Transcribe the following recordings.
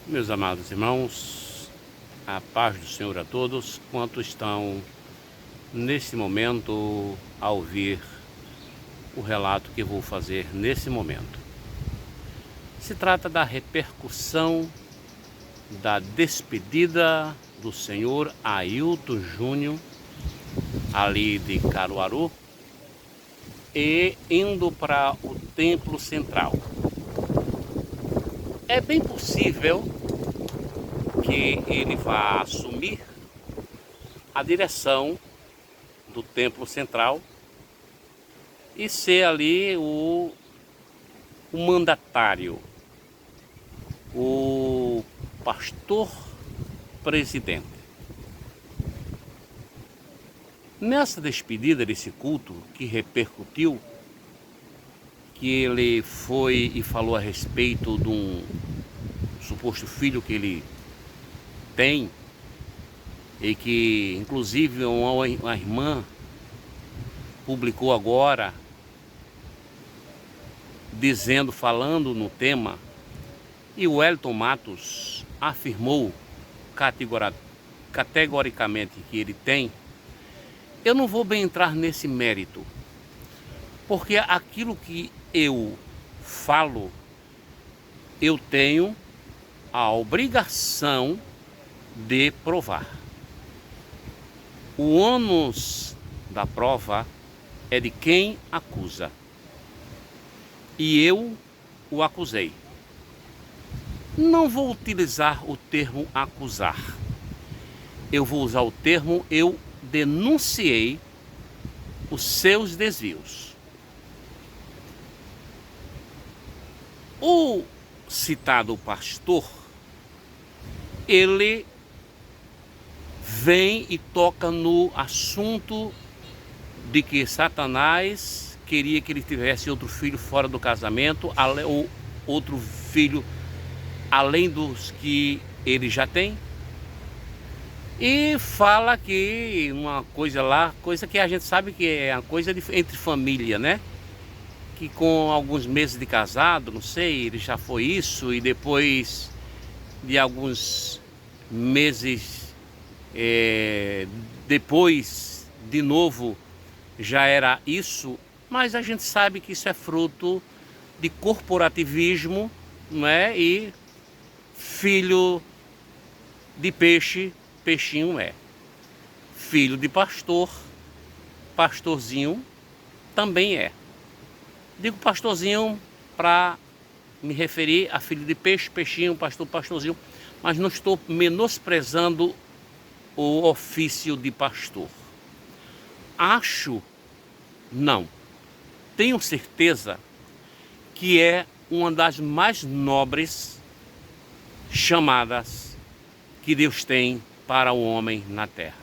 Meus amados irmãos, a paz do Senhor a todos quantos estão nesse momento a ouvir o relato que vou fazer nesse momento. Se trata da repercussão da despedida do senhor Ailton Júnior, ali de Caruaru, e indo para o Templo Central. É bem possível que ele vá assumir a direção do Templo Central e ser ali o mandatário, o pastor presidente. Nessa despedida desse culto que repercutiu, que ele foi e falou a respeito de um suposto filho que ele tem, e que inclusive uma irmã publicou agora falando no tema, e o Wellington Matos afirmou categoricamente que ele tem. Eu não vou bem entrar nesse mérito, porque aquilo que eu falo, eu tenho a obrigação de provar. O ônus da prova é de quem acusa. E eu o acusei. Não vou utilizar o termo acusar. Eu vou usar o termo eu denunciei os seus desvios. O citado pastor, ele vem e toca no assunto de que Satanás queria que ele tivesse outro filho fora do casamento, ou outro filho além dos que ele já tem. E fala que uma coisa lá, coisa que a gente sabe que é uma coisa entre família, né? Que com alguns meses de casado, não sei, ele já foi isso, e depois de alguns meses, depois de novo já era isso, mas a gente sabe que isso é fruto de corporativismo, não é? E filho de peixe, peixinho é. Filho de pastor, pastorzinho também é. Digo pastorzinho para me referir a filho de peixe, peixinho, pastor, pastorzinho, mas não estou menosprezando o ofício de pastor. Acho, não, tenho certeza que é uma das mais nobres chamadas que Deus tem para o homem na terra.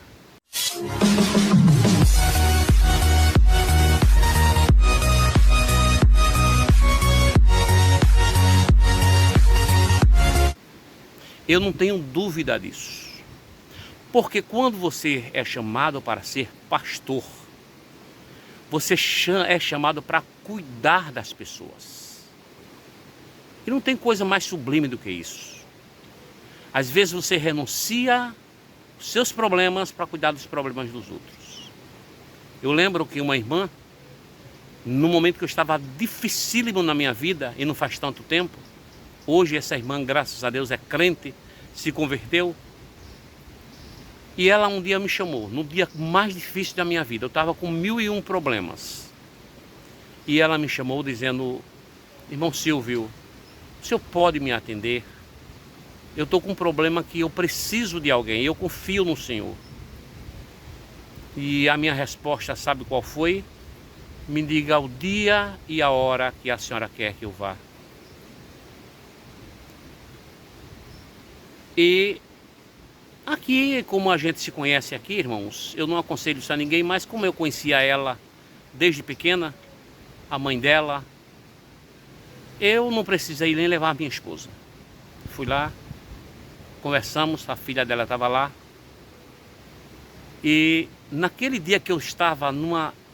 Eu não tenho dúvida disso, porque quando você é chamado para ser pastor, você é chamado para cuidar das pessoas. E não tem coisa mais sublime do que isso. Às vezes você renuncia os seus problemas para cuidar dos problemas dos outros. Eu lembro que uma irmã, no momento que eu estava dificílimo na minha vida, e não faz tanto tempo, hoje essa irmã, graças a Deus, é crente, se converteu. E ela um dia me chamou, no dia mais difícil da minha vida. Eu estava com 1001 problemas. E ela me chamou dizendo: irmão Silvio, o senhor pode me atender? Eu estou com um problema que eu preciso de alguém, eu confio no Senhor. E a minha resposta, sabe qual foi? Me diga o dia e a hora que a senhora quer que eu vá. E aqui, como a gente se conhece aqui, irmãos, eu não aconselho isso a ninguém, mas como eu conhecia ela desde pequena, a mãe dela, eu não precisei nem levar a minha esposa. Fui lá, conversamos, a filha dela estava lá. E naquele dia que eu estava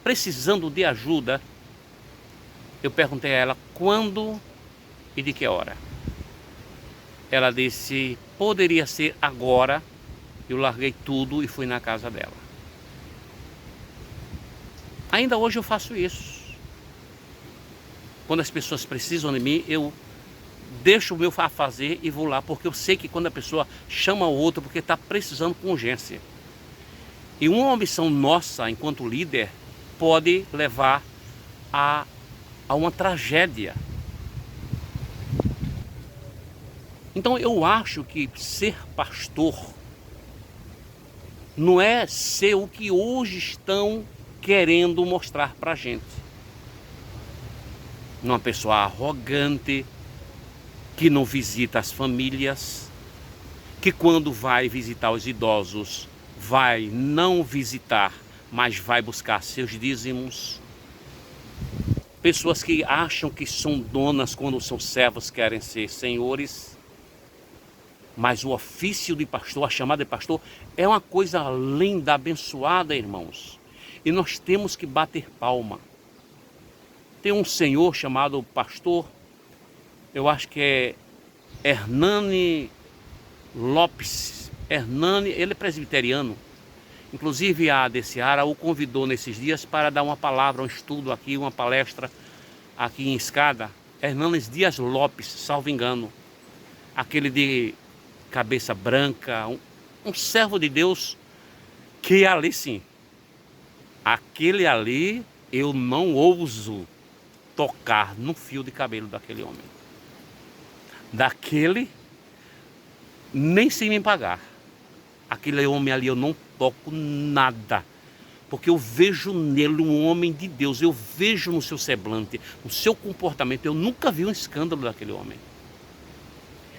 precisando de ajuda, eu perguntei a ela quando e de que hora. ela disse, poderia ser agora. Eu larguei tudo e fui na casa dela. Ainda hoje eu faço isso. Quando as pessoas precisam de mim, eu deixo o meu a fazer e vou lá, porque eu sei que quando a pessoa chama o outro, porque está precisando com urgência. E uma omissão nossa, enquanto líder, pode levar a uma tragédia. Então eu acho que ser pastor não é ser o que hoje estão querendo mostrar pra gente. Uma pessoa arrogante, que não visita as famílias, que quando vai visitar os idosos, vai não visitar, mas vai buscar seus dízimos. Pessoas que acham que são donas quando são servos, querem ser senhores. Mas o ofício de pastor, a chamada de pastor, é uma coisa linda, abençoada, irmãos. E nós temos que bater palma. Tem um senhor chamado pastor, eu acho que é Hernani Lopes. Hernani, ele é presbiteriano. Inclusive a ADCara o convidou nesses dias para dar uma palavra, um estudo aqui, uma palestra aqui em Escada. Hernanes Dias Lopes, salvo engano. Aquele de cabeça branca, um servo de Deus, que ali sim, aquele ali eu não ouso tocar no fio de cabelo daquele homem. Daquele, nem sem me pagar. Aquele homem ali eu não toco nada, porque eu vejo nele um homem de Deus, eu vejo no seu semblante, no seu comportamento, eu nunca vi um escândalo daquele homem.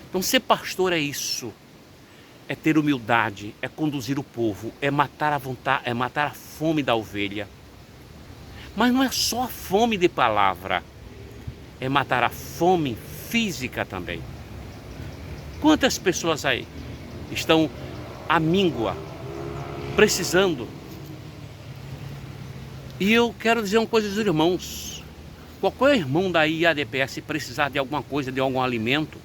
Então ser pastor é isso, é ter humildade, é conduzir o povo, é matar a vontade, é matar a fome da ovelha. Mas não é só a fome de palavra, é matar a fome física também. Quantas pessoas aí estão à míngua, precisando? E eu quero dizer uma coisa aos irmãos, qualquer irmão da IADPS se precisar de alguma coisa, de algum alimento,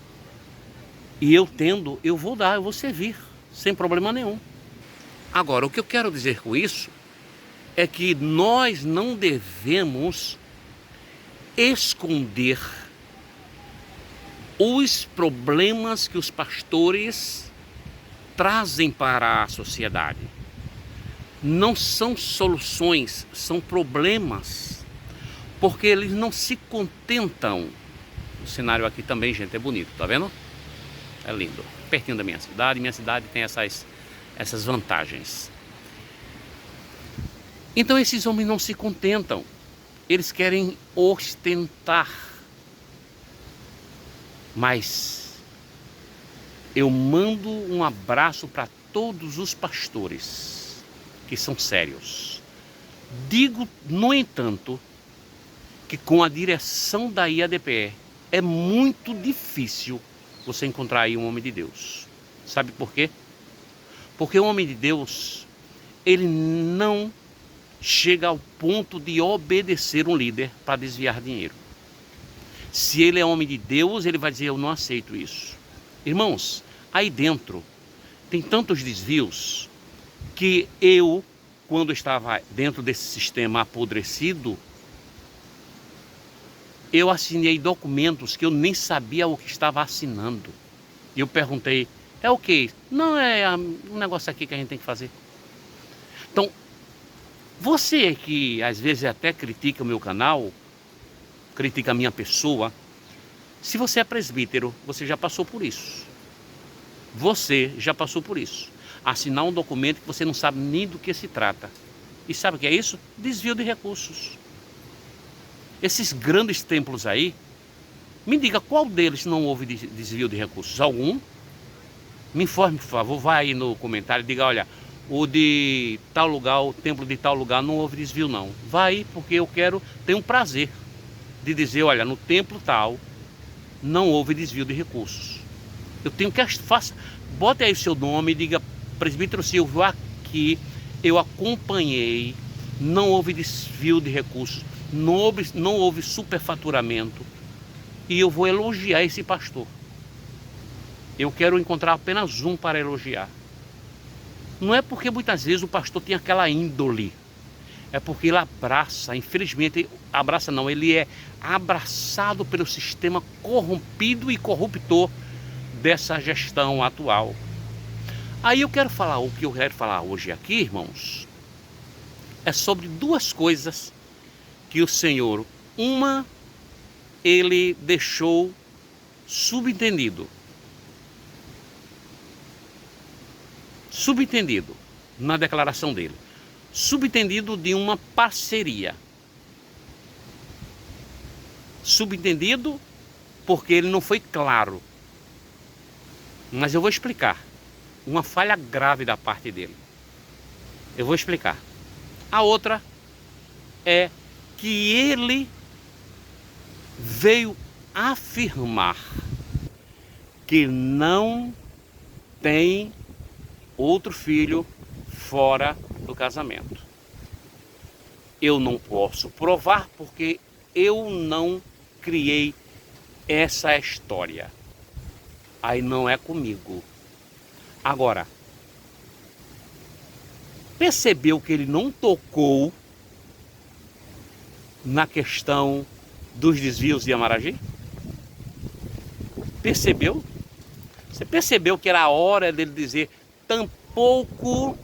e eu tendo, eu vou dar, eu vou servir, sem problema nenhum. Agora, o que eu quero dizer com isso é que nós não devemos esconder os problemas que os pastores trazem para a sociedade. Não são soluções, são problemas, porque eles não se contentam. O cenário aqui também, gente, é bonito, tá vendo? É lindo, pertinho da minha cidade tem essas vantagens. Então esses homens não se contentam, eles querem ostentar. Mas eu mando um abraço para todos os pastores que são sérios. Digo, no entanto, que com a direção da IADPE é muito difícil você encontrar aí um homem de Deus. Sabe por quê? Porque o homem de Deus, ele não chega ao ponto de obedecer um líder para desviar dinheiro. Se ele é homem de Deus, ele vai dizer, eu não aceito isso. Irmãos, aí dentro tem tantos desvios que eu, quando estava dentro desse sistema apodrecido, eu assinei documentos que eu nem sabia o que estava assinando. E eu perguntei, é o quê? Não, é um negócio aqui que a gente tem que fazer. Então, você que às vezes até critica o meu canal, critica a minha pessoa, se você é presbítero, você já passou por isso. Você já passou por isso. Assinar um documento que você não sabe nem do que se trata. E sabe o que é isso? Desvio de recursos. Esses grandes templos aí, me diga qual deles não houve desvio de recursos? Algum? Me informe, por favor, vai aí no comentário e diga, olha, o de tal lugar, o templo de tal lugar não houve desvio não. Vai aí, porque eu tenho um prazer de dizer, olha, no templo tal não houve desvio de recursos. Eu tenho que bote aí o seu nome e diga, presbítero Silvio, aqui eu acompanhei, não houve desvio de recursos, não houve superfaturamento, e eu vou elogiar esse pastor. eu quero encontrar apenas um para elogiar. Não é porque muitas vezes o pastor tem aquela índole, é porque ele abraça, infelizmente, abraça não, ele é abraçado pelo sistema corrompido e corruptor dessa gestão atual. Aí eu quero falar, o que eu quero falar hoje aqui, irmãos, é sobre duas coisas que o Senhor, uma, ele deixou subentendido na declaração dele, subentendido de uma parceria, subentendido porque ele não foi claro, mas eu vou explicar, uma falha grave da parte dele, eu vou explicar. A outra é que ele veio afirmar que não tem outro filho fora do casamento. Eu não posso provar porque eu não criei essa história. Aí não é comigo. Agora, percebeu que ele não tocou na questão dos desvios de Amaragi? Percebeu? Você percebeu que era a hora dele dizer: tampouco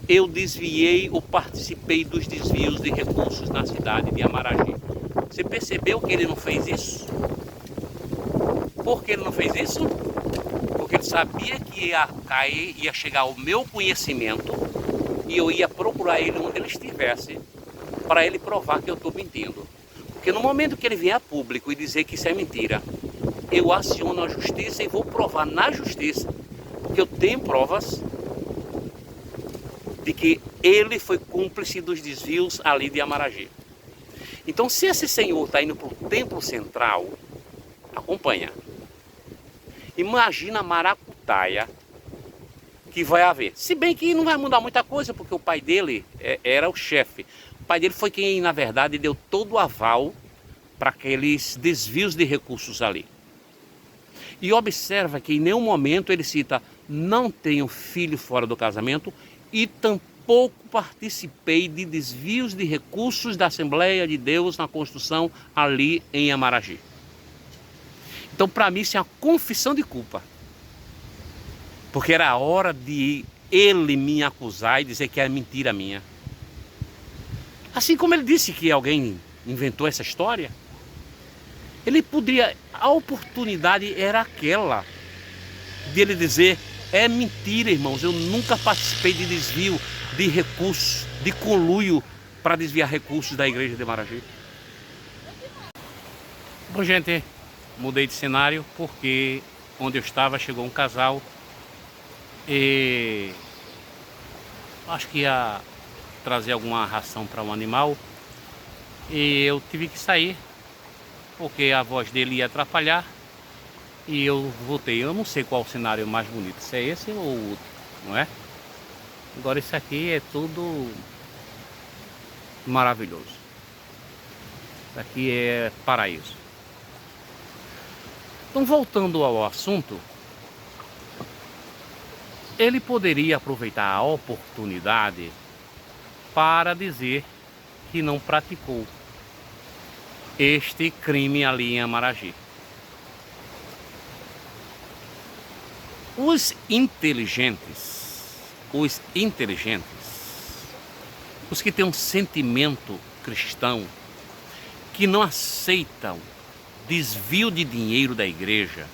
eu desviei ou participei dos desvios de recursos na cidade de Amaragi? Você percebeu que ele não fez isso? Por que ele não fez isso? Porque ele sabia que ia cair, ia chegar ao meu conhecimento e eu ia procurar ele onde ele estivesse para ele provar que eu estou mentindo. Porque no momento que ele vier a público e dizer que isso é mentira, eu aciono a justiça e vou provar na justiça, porque eu tenho provas de que ele foi cúmplice dos desvios ali de Amaragi. Então, se esse senhor está indo para o templo central, acompanha. Imagina a maracutaia que vai haver. Se bem que não vai mudar muita coisa, porque o pai dele era o chefe. O pai dele foi quem, na verdade, deu todo o aval para aqueles desvios de recursos ali. E observa que em nenhum momento ele cita: não tenho filho fora do casamento e tampouco participei de desvios de recursos da Assembleia de Deus na construção ali em Amaragi. Então, para mim, isso é uma confissão de culpa. Porque era a hora de ele me acusar e dizer que era mentira minha. Assim como ele disse que alguém inventou essa história, ele poderia, a oportunidade era aquela de ele dizer: é mentira, irmãos, eu nunca participei de desvio de recursos, de conluio para desviar recursos da igreja de Amaragi. Bom, gente, mudei de cenário porque onde eu estava chegou um casal e acho que ia trazer alguma ração para um animal e eu tive que sair porque a voz dele ia atrapalhar e eu voltei. Eu não sei qual o cenário mais bonito, se é esse ou o outro, não é? Agora isso aqui é tudo maravilhoso. Isso aqui é paraíso. Então, voltando ao assunto, ele poderia aproveitar a oportunidade para dizer que não praticou este crime ali em Amaragi. Os inteligentes, os que têm um sentimento cristão, que não aceitam desvio de dinheiro da igreja,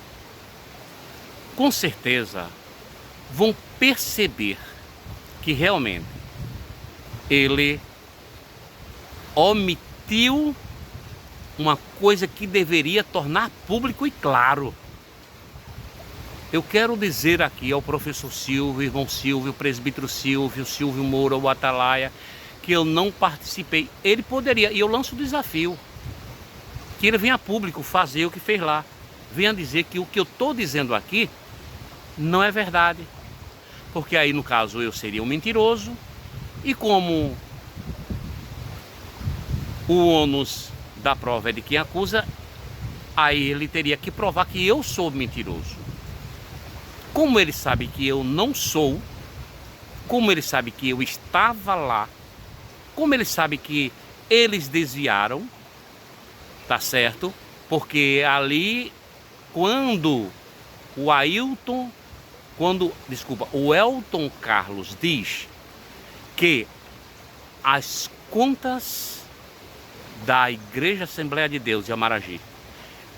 com certeza vão perceber que realmente ele omitiu uma coisa que deveria tornar público e claro. Eu quero dizer aqui ao professor Silvio, irmão Silvio, presbítero Silvio, Silvio Moura, o Atalaia, que eu não participei. Ele poderia, e eu lanço o desafio, que ele venha a público fazer o que fez lá. Venha dizer que o que eu estou dizendo aqui não é verdade. Porque aí, no caso, eu seria um mentiroso. E como o ônus da prova é de quem acusa, aí ele teria que provar que eu sou mentiroso. como ele sabe que eu não sou, como ele sabe que eu estava lá, como ele sabe que eles desviaram, tá certo? Porque ali, quando o Elton Carlos diz que as contas da Igreja Assembleia de Deus de Amaragi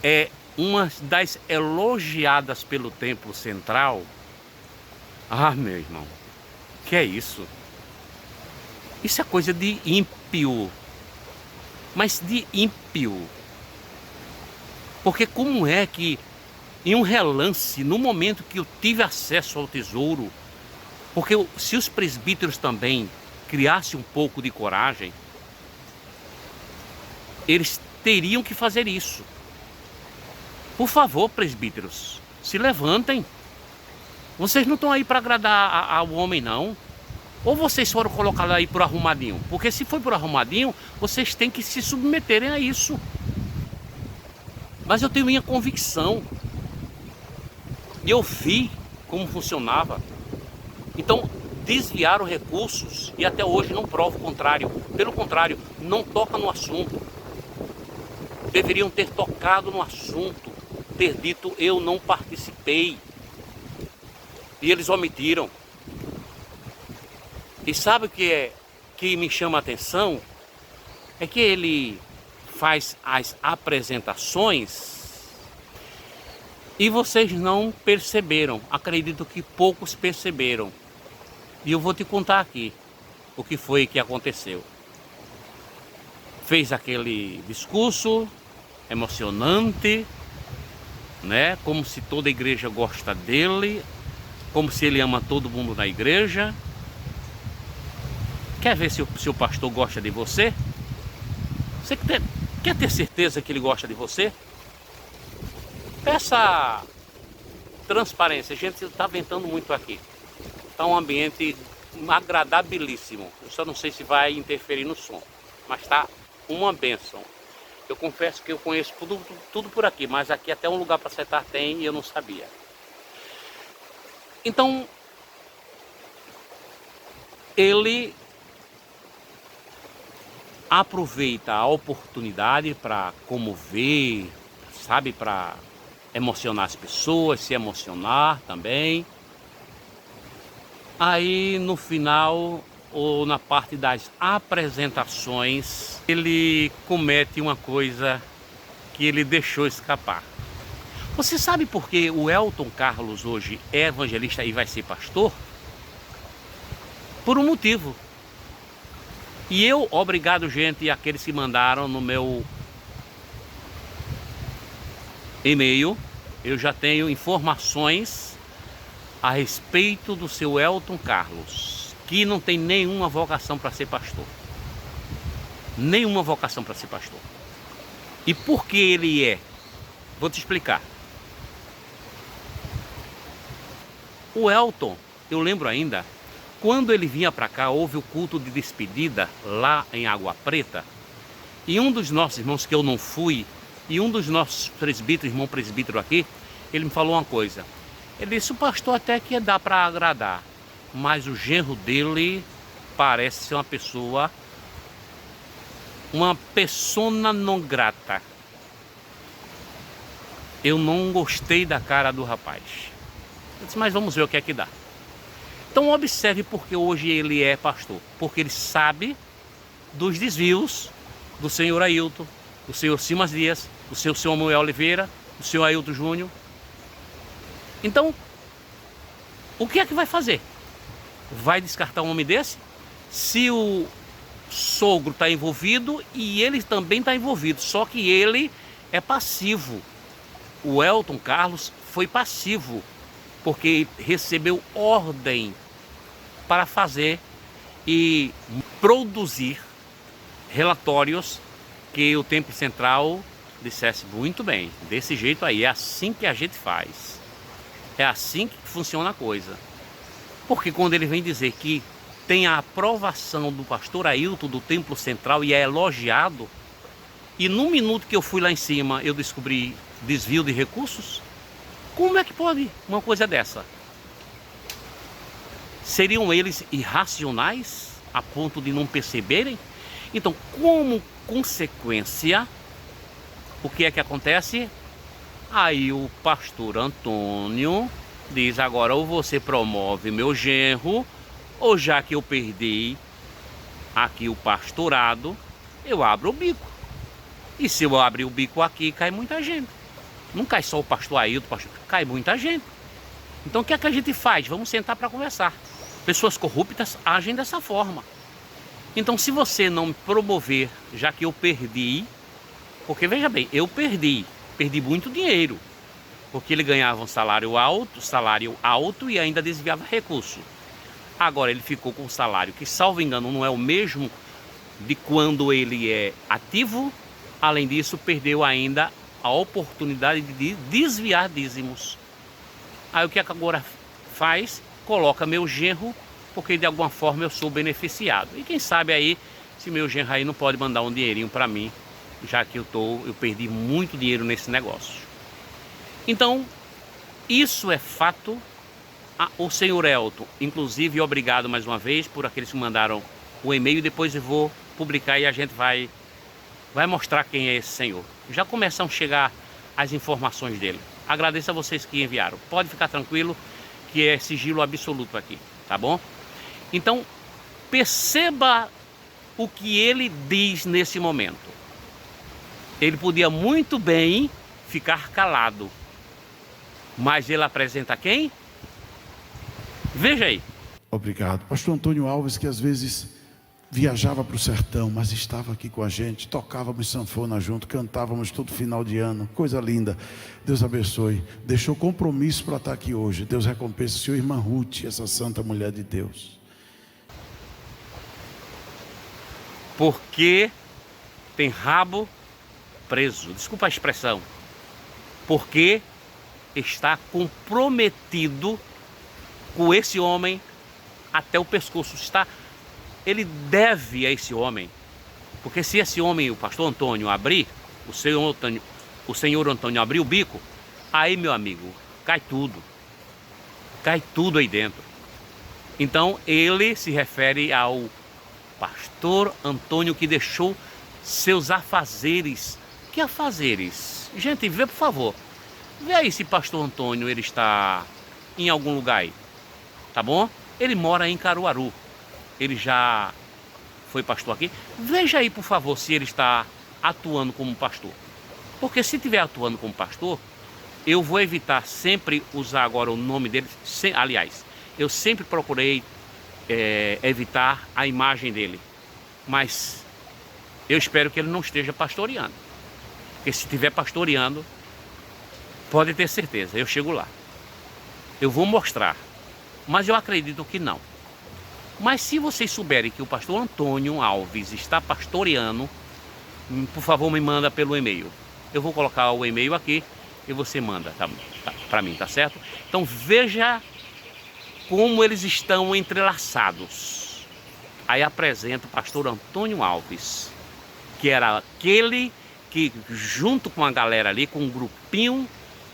é uma das elogiadas pelo Templo Central. Ah, meu irmão, que é isso? Isso é coisa de ímpio. Mas de ímpio. Porque como é que, em um relance, no momento que eu tive acesso ao tesouro, porque se os presbíteros também criassem um pouco de coragem, eles teriam que fazer isso. Por favor, presbíteros, se levantem. Vocês não estão aí para agradar ao homem, não. Ou vocês foram colocados aí por arrumadinho? Porque se foi por arrumadinho, vocês têm que se submeterem a isso. Mas eu tenho minha convicção. E eu vi como funcionava. Então, desviaram recursos e até hoje não prova o contrário. Pelo contrário, não toca no assunto. Deveriam ter tocado no assunto, ter dito eu não participei. E eles omitiram. E sabe o que me chama a atenção? É que ele faz as apresentações e vocês não perceberam. Acredito que poucos perceberam. E eu vou te contar aqui o que foi que aconteceu. Fez aquele discurso emocionante, né? Como se toda a igreja gosta dele, como se ele ama todo mundo na igreja. Quer ver se o seu pastor gosta de você? Você quer ter certeza que ele gosta de você? Peça transparência. Gente, está ventando muito aqui. Está um ambiente agradabilíssimo. Eu só não sei se vai interferir no som, mas está uma bênção. Eu confesso que eu conheço tudo por aqui, mas aqui até um lugar para sentar tem e eu não sabia. Então, ele aproveita a oportunidade para comover, sabe, para emocionar as pessoas, se emocionar também. Aí no final, ou na parte das apresentações, ele comete uma coisa que ele deixou escapar. Você sabe por que o Elton Carlos hoje é evangelista e vai ser pastor? Por um motivo. E eu, obrigado, gente, e aqueles que mandaram no meu e-mail, eu já tenho informações a respeito do seu Elton Carlos, que não tem nenhuma vocação para ser pastor. Nenhuma vocação para ser pastor. E por que ele é? Vou te explicar. O Elton, eu lembro ainda, quando ele vinha para cá, houve o culto de despedida lá em Água Preta. E um dos nossos irmãos, que eu não fui, e um dos nossos presbíteros, irmão presbítero aqui, ele me falou uma coisa. Ele disse, o pastor até que dá para agradar, mas o genro dele parece ser uma persona non grata. Eu não gostei da cara do rapaz. Eu disse, mas vamos ver o que é que dá. Então observe porque hoje ele é pastor. Porque ele sabe dos desvios do senhor Ailton, do senhor Simas Dias, do senhor Samuel Oliveira, do senhor Ailton Júnior. Então, o que é que vai fazer? Vai descartar um homem desse? Se o sogro está envolvido e ele também está envolvido, só que ele é passivo. O Elton Carlos foi passivo, porque recebeu ordem para fazer e produzir relatórios que o Templo Central dissesse muito bem, desse jeito aí, é assim que a gente faz. É assim que funciona a coisa. Porque quando ele vem dizer que tem a aprovação do pastor Ailton do Templo Central e é elogiado, e no minuto que eu fui lá em cima eu descobri desvio de recursos, como é que pode uma coisa dessa? Seriam eles irracionais a ponto de não perceberem? Então, como consequência, o que é que acontece? Aí o pastor Antônio diz: agora ou você promove meu genro, ou já que eu perdi aqui o pastorado, eu abro o bico. E se eu abrir o bico aqui, cai muita gente. Não cai só o pastor Ailton, cai muita gente. Então o que é que a gente faz? Vamos sentar para conversar. Pessoas corruptas agem dessa forma. Então, se você não me promover, já que eu perdi, porque veja bem, eu perdi muito dinheiro, porque ele ganhava um salário alto e ainda desviava recurso. Agora ele ficou com um salário que, salvo engano, não é o mesmo de quando ele é ativo. Além disso, perdeu ainda a oportunidade de desviar dízimos. Aí o que agora faz? Coloca meu genro, porque de alguma forma eu sou beneficiado. E quem sabe aí, se meu genro aí não pode mandar um dinheirinho para mim, já que eu perdi muito dinheiro nesse negócio. Então, isso é fato. O senhor Elton, inclusive, obrigado mais uma vez por aqueles que mandaram o e-mail. Depois eu vou publicar e a gente vai mostrar quem é esse senhor. Já começam a chegar as informações dele. Agradeço a vocês que enviaram. Pode ficar tranquilo que é sigilo absoluto aqui, tá bom? Então, perceba o que ele diz nesse momento. Ele podia muito bem ficar calado, mas ele apresenta quem? Veja aí. Obrigado. Pastor Antônio Alves, que às vezes viajava para o sertão, mas estava aqui com a gente, tocávamos sanfona junto, cantávamos todo final de ano, coisa linda. Deus abençoe. Deixou compromisso para estar aqui hoje. Deus recompensa o senhor, irmã Ruth, essa santa mulher de Deus. Porque tem rabo preso, desculpa a expressão, porque está comprometido com esse homem até o pescoço. Ele deve a esse homem, porque se esse homem, o pastor Antônio, abrir, o senhor Antônio abrir o bico, aí, meu amigo, cai tudo aí dentro. Então ele se refere ao pastor Antônio, que deixou seus afazeres. Que afazeres? Gente, vê, por favor, vê aí se pastor Antônio ele está em algum lugar aí, tá bom? Ele mora em Caruaru. Ele já foi pastor aqui. Veja aí, por favor, se ele está atuando como pastor. Porque se estiver atuando como pastor, eu vou evitar sempre usar agora o nome dele. Aliás, eu sempre procurei evitar a imagem dele. Mas eu espero que ele não esteja pastoreando. Porque se estiver pastoreando, pode ter certeza, eu chego lá. Eu vou mostrar. Mas eu acredito que não. Mas se vocês souberem que o pastor Antônio Alves está pastoreando, por favor, me manda pelo e-mail. Eu vou colocar o e-mail aqui e você manda para mim, tá certo? Então veja como eles estão entrelaçados. Aí apresenta o pastor Antônio Alves, que era aquele que, junto com a galera ali, com um grupinho,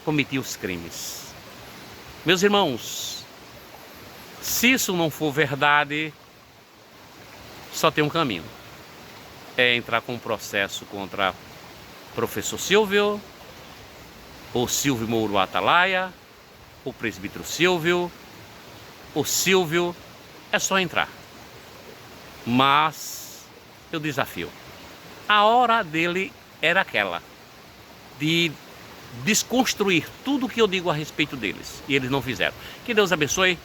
cometia os crimes. Meus irmãos, se isso não for verdade, só tem um caminho. É entrar com um processo contra professor Silvio, ou Silvio Mouro Atalaia, o presbítero Silvio, o Silvio. É só entrar. Mas eu desafio. A hora dele era aquela de desconstruir tudo que eu digo a respeito deles, e eles não fizeram. Que Deus abençoe.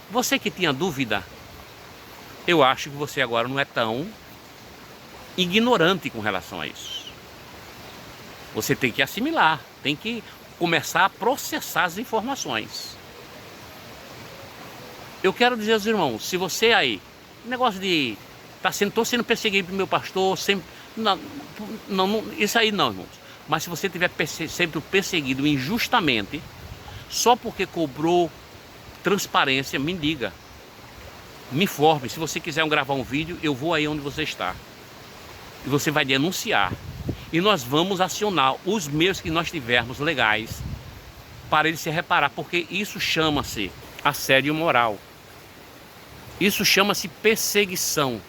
Você que tinha dúvida, eu acho que você agora não é tão ignorante com relação a isso. Você tem que assimilar, tem que começar a processar as informações. Eu quero dizer aos irmãos, se você aí, negócio de estou sendo perseguido pelo meu pastor, sempre, não, isso aí não, irmãos. Mas se você tiver sempre perseguido injustamente, só porque cobrou transparência, me diga, me informe. Se você quiser gravar um vídeo, eu vou aí onde você está e você vai denunciar, e nós vamos acionar os meios que nós tivermos legais para ele se reparar, porque isso chama-se assédio moral. Isso chama-se perseguição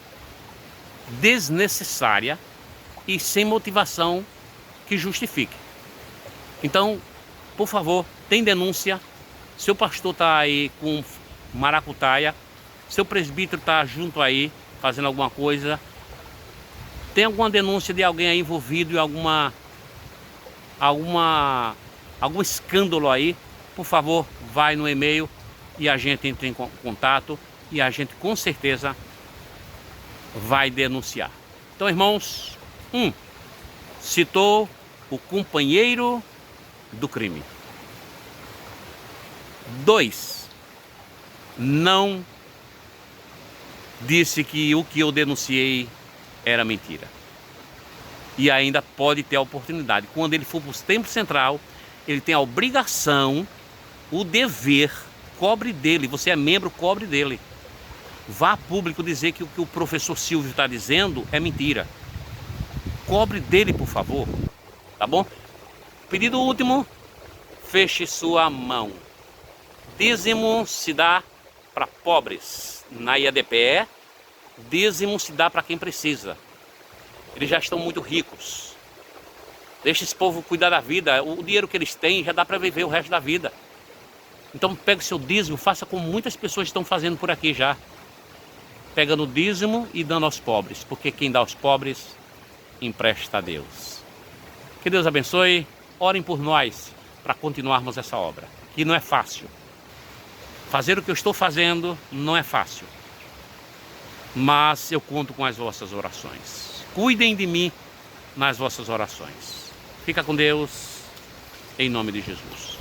desnecessária e sem motivação que justifique. Então, por favor, tem denúncia. Seu pastor está aí com maracutaia, seu presbítero está junto aí, fazendo alguma coisa. Tem alguma denúncia de alguém aí envolvido em algum escândalo aí, por favor, vai no e-mail e a gente entra em contato e a gente com certeza vai denunciar. Então, irmãos, citou o companheiro do crime. 2, não disse que o que eu denunciei era mentira. E ainda pode ter a oportunidade. Quando ele for para o Templo Central, ele tem a obrigação, o dever, cobre dele. Você é membro, cobre dele. Vá a público dizer que o que o professor Silvio está dizendo é mentira. Cobre dele, por favor. Tá bom? Pedido último, feche sua mão. Dízimo se dá para pobres. Na IADPE, dízimo se dá para quem precisa. Eles já estão muito ricos. Deixa esse povo cuidar da vida. O dinheiro que eles têm já dá para viver o resto da vida. Então pegue o seu dízimo, faça como muitas pessoas estão fazendo por aqui já. Pegando o dízimo e dando aos pobres. Porque quem dá aos pobres, empresta a Deus. Que Deus abençoe. Orem por nós para continuarmos essa obra. Que não é fácil. Fazer o que eu estou fazendo não é fácil. Mas eu conto com as vossas orações. Cuidem de mim nas vossas orações. Fica com Deus, em nome de Jesus.